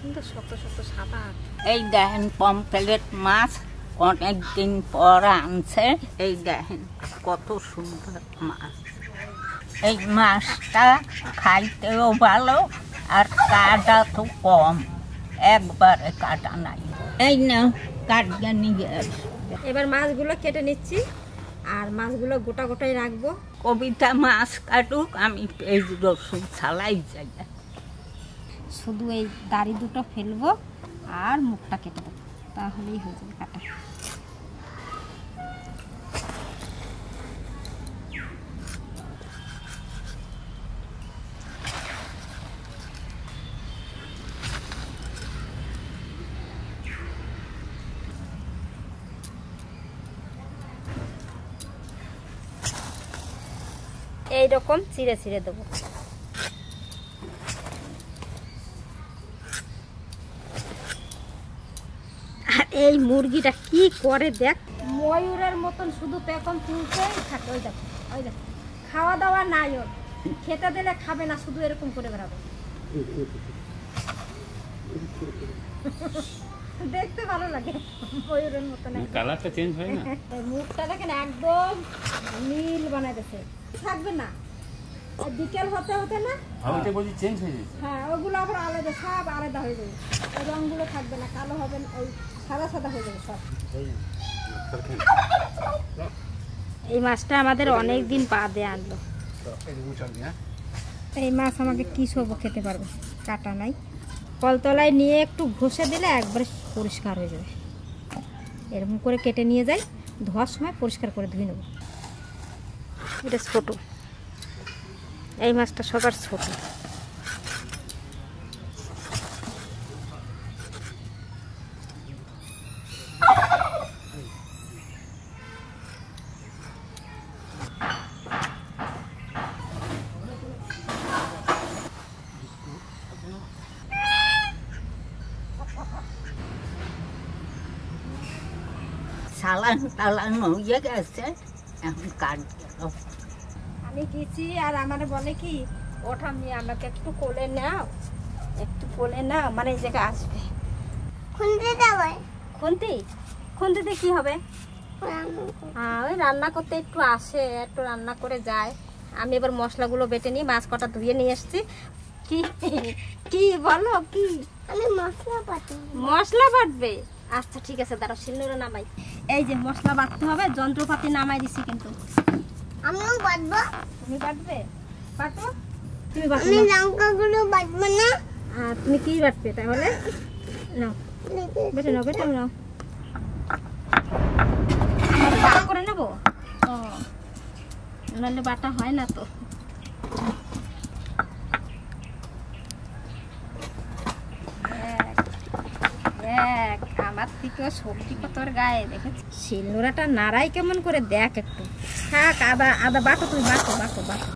সুন্দর শক্ত শক্ত সাদা। এই দেখেন পমফ্রেট মাছ অনেকদিন পর আনছে। এই দেখেন কত সুন্দর মাছ। এই মাছটা খাইতেও ভালো আর কাটা তো কম, একবারে কাটা নাই। এই না কাটিয়ে নিয়ে এবার মাছগুলো কেটে নিচ্ছি আর মাছগুলো গোটা গোটাই রাখবো। কবিতা মাছ কাটুক, আমি পেঁয়াজ রসুন ছালাই যাই। শুধু এই দাড়ি দুটো ফেলবো আর মুখটা কেটে দেবো, তাহলেই হয়ে যাবে কাটা। এইরকম চিড়ে চিড়ে দেবো। আর এই মুরগিটা কি করে দেখ, ময়ূরের মতন শুধু পেখম তুলতেই থাকে। ওই দেখো ওই দেখো, খাওয়া দাওয়া নাই ওর, খেতে দিলে খাবে না, শুধু এরকম করে বেড়াবে। দেখতে ভালো লাগে ময়ূরের মতন। কালারটা চেঞ্জ হয় না, মুখটা দেখেন একদম নীল বানাই দিয়েছে। থাকবে না বিকেল হতে হতে না, আমি বলছি চেঞ্জ হয়ে যাচ্ছে। হ্যাঁ ওগুলো আবার আলাদা, সব আলাদা হয়ে যাবে। ওই রঙগুলো থাকবে না, কালো হবে না, ওই সাদা সাদা হয়ে যাবে সব। এই মাছটা আমাদের অনেক দিন বাদে আনলো। এই মাছ আমাকে কি সব খেতে পারবো, কাটা নাই। কলতলায় নিয়ে একটু ঘষে দিলে একবারে পরিষ্কার হয়ে যাবে। এরকম করে কেটে নিয়ে যাই, ধোয়ার সময় পরিষ্কার করে ধুয়ে নেব। এটা ছোট, এই মাছটা সবার ছোট। সালান টালান হয়ে গেছে, এখন কাটবো। আমি গেছি আর আমার বলে কি, ওঠা নিয়ে আমাকে একটু কোলে নাও, একটু কোলে নাও, মানে এই জায়গায় আসবে। খুন্তি দেবে? খুন্তি? খুন্তিতে কি হবে? হ্যাঁ ওই রান্না করতে একটু আসে, একটু রান্না করে যায়। আমি এবার মশলাগুলো বেটে নিই, মাছ কটা ধুয়ে নিয়ে এসছি। কি কি বলো কি? আমি মশলা বাটবো। মশলা বাটবে? আচ্ছা ঠিক আছে, দাঁড়াও শিলনোড়া নামাই। এই যে মশলা বাটতে হবে, যন্ত্রপাতি নামাই দিছি কিন্তু। আমিও বাটবো। তুমি বাটবে? বাটো। তুমি বাটো। আমি লঙ্কাগুলো বাটবো না। হ্যাঁ তুমি কি বাটবে তাহলে? নাও বেটে নাও, বেটে নাও। বাটা করে নেবো? ও নাহলে বাটা হয় না তো। আমার থেকেও সবজি কতর গায়ে দেখেছি। শিলনোড়াটা নাড়াই কেমন করে দেখ একটু। থাক, আদা আদা বাটো, তুমি বাটো বাটো বাটো।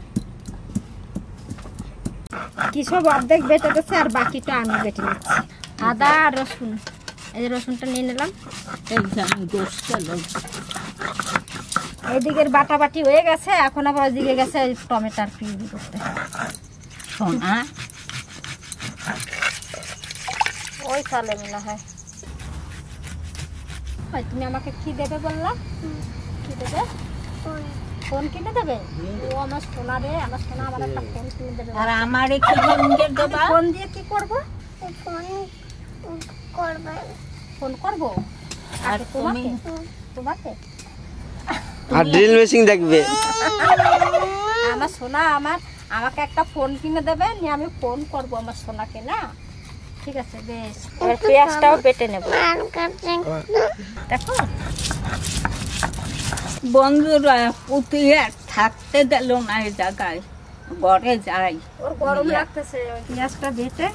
কি সব অর্ধেক বেটে দিচ্ছে আর বাকিটা আমি বেটে নিচ্ছি। আদা আর রসুন, এই যে রসুনটা নিয়ে নিলাম। এইদিকের বাটা বাটি হয়ে গেছে, এখন আবার ওইদিকে গেছে টমেটোর পিউরি করতে। সোনা ওই চালে মনে হয়। তুমি আমাকে কি দেবে বললা? কি দেবে? ফোন কিনে দেবে? ও আমার সোনা রে, আমার সোনা আমার একটা ফোন কিনে দেবে। আর আমারে কি কিনে দেবা? ফোন দিয়ে কি করব? ফোন করবে। ফোন করব? আর তুমি? তোমাকে? আর ড্রিল মেশিন দেখবে। আমার সোনা আমাকে একটা ফোন কিনে দেবে, নিয়ে আমি ফোন করব আমার সোনাকে। না ঠিক আছে বেশ। এবার পেঁয়াজটাও বেটে নেব। দেখো বন্ধুরা, পুতিয়ে থাকতে দিল না এই জায়গায়, ঘরে যাই। ওর গরম লাগতেছে। পেঁয়াজটা বেটে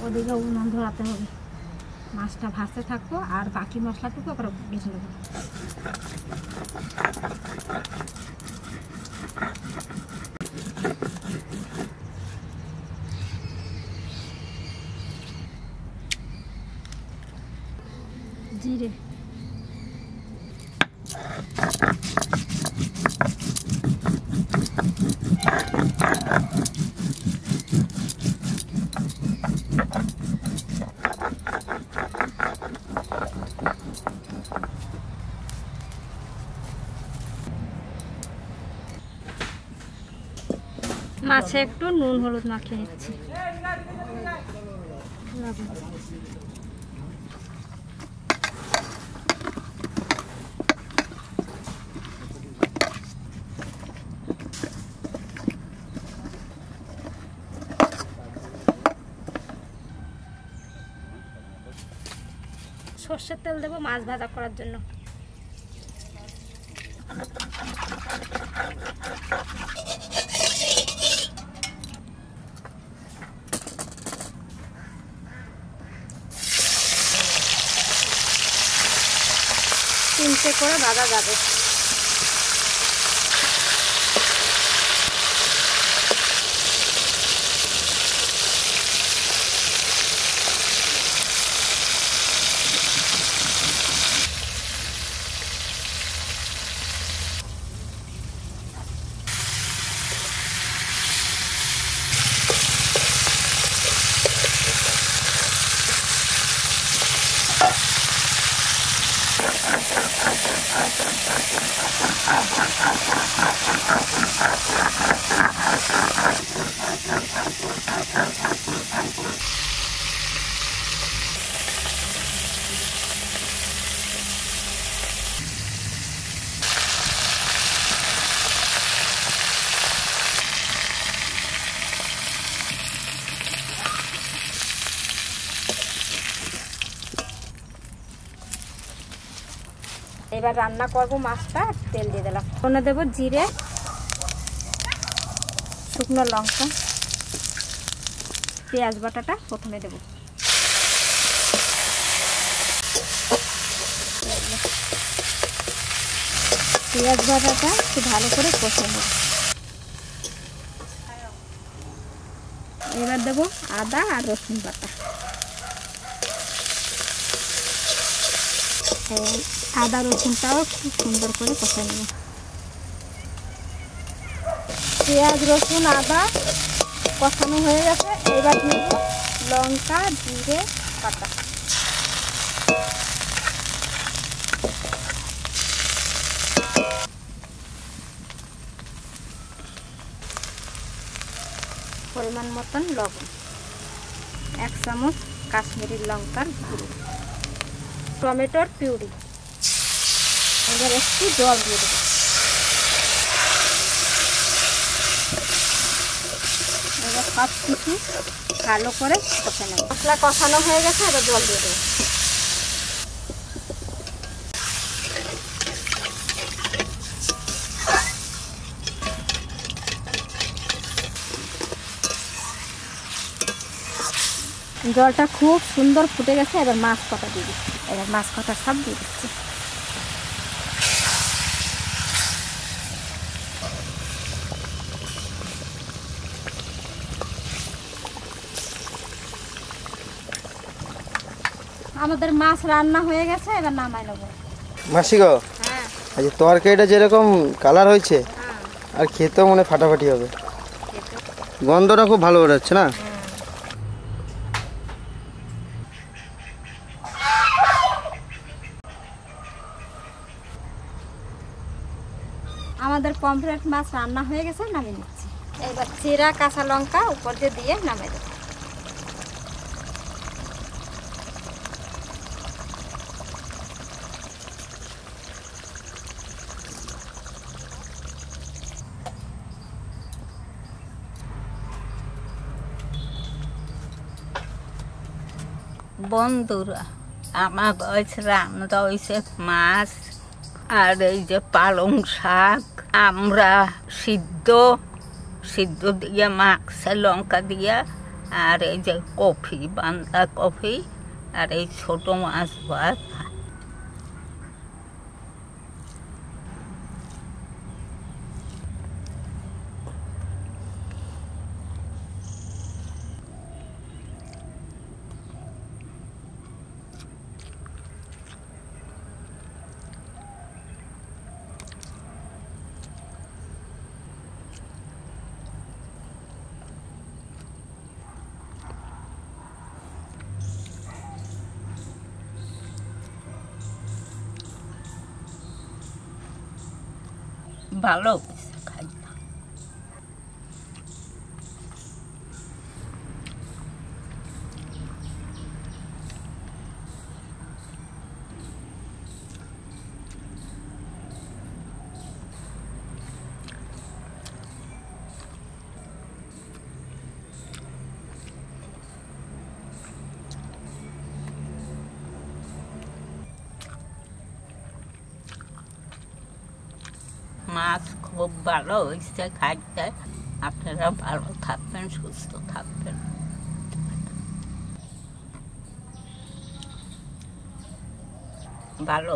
ওদিকে উনুন ধরাতে হবে। মাছটা ভাজতে থাকবো আর বাকি মশলাটুকু আবার বেছে নেবো। জিরে, মাছে একটু নুন হলুদ মাখিয়ে নিচ্ছি। সর্ষের তেল দেবো মাছ ভাজা করার জন্য। তিনটে করে ভাজা যাবে। এবার রান্না করব মাছটা। তেল দিয়ে দিলাম, ফোড়নে দেবো জিরে, শুকনো লঙ্কা, পেঁয়াজ বাটাটা প্রথমে দেবো। পেঁয়াজ বাটাটা একটু ভালো করে কষে নেব। এবার দেবো আদা আর রসুন বাটা। আদা রসুনটাও খুব সুন্দর করে কষে নেব। পেঁয়াজ রসুন আদা কষানো হয়ে গেছে। এবার নেব লঙ্কা জিরে বাটা। পরিমাণ মতন লবণ, 1 চামচ কাশ্মীরি লঙ্কার গুঁড়ো, টমেটোর পিউরি। এবার একটু জল দিয়ে দেবো। এবার সব কিছু ভালো করে কষে নেব। মশলা কষানো হয়ে গেছে, এবার জল দিয়ে দেবো। জলটা খুব সুন্দর ফুটে গেছে। এবার মাছ কটা দিয়ে দিচ্ছি। এবার মাছ কটা সব দিয়ে দিচ্ছি। আমাদের মাছ রান্না হয়ে গেছে, এবার নামাই নেবো। মাসি গো, হ্যাঁ আজ তরকারিটা যেরকম কালার হয়েছে আর খেতেও মনে ফাটাফাটি হবে। গন্ধটা খুব ভালো বেরোচ্ছে না? আমাদের পমফ্রেট মাছ রান্না হয়ে গেছে, নামিয়ে নিচ্ছি। এবার চিরা কাঁচা লঙ্কা উপর দিয়ে নামিয়ে দেবো। বন্ধুরা, আমার কাছে রান্না হয়েছে মাছ আর এই যে পালং শাক। আমরা সিদ্ধ দিয়ে মাখছে লঙ্কা দিয়ে, আর এই যে কফি, বাঁধা কফি, আর এই ছোট মাছ ভাজা। ভালো খাই। খুব ভালো হয়েছে খাইতে। আপনারা ভালো থাকবেন, সুস্থ থাকবেন। ভালো।